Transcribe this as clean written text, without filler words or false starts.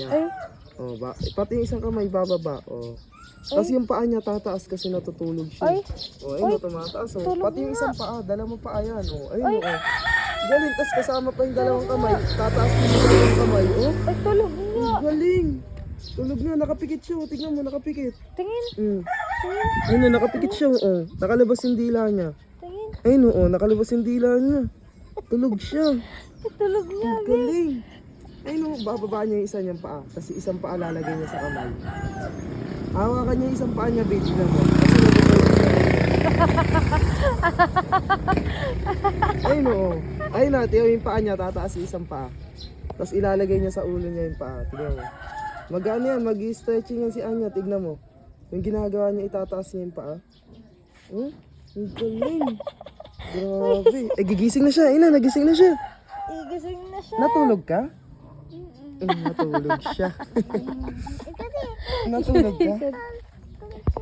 Ay, Oh, pati yung isang kamay bababa. Oh. Tapos yung paa niya tataas kasi natutulog siya. ay, Oh, ayun, oh, tumataas. Oh. tulog Pati yung nga. isang paa, dalawang paa yan. Oh, ayun, oh. Galing, tapos kasama pa yung dalawang kamay. Tataas din yung dalawang kamay. Oh, ay, tulog nga. ang galing. Tulog na, nakapikit siya. Oh. Tignan mo, nakapikit. Tingin, Mm. tingin, Ayun, oh, nakapikit siya. Oh. Nakalabas yung dila niya. tingin. Ayun, oh, nakalabas yung dila niya. Tulog siya. Ay, tulog nga. Ang galing. Ayun, oh, bababa niya yung isa niyang paa. Tapos isang paa lalagay niya sa kamay. Hawakan niya yung isang paa niya, baby lang. Oh. Kasi natutulog siya. Ayun, oh. Ayun natin, yung paa niya, tataas yung isang paa. Tapos ilalagay niya sa ulo niya yung paa. Tignan mo. Mag-ano yan, mag-stretching yan si Anya. Tignan mo. Yung ginagawa niya, itataas niya yung paa. Hmm? Ang galing. Grabe. Eh, gigising na siya. Ina, nagising na siya. Igising na siya. Natulog ka? Natulog siya. Natulog ka?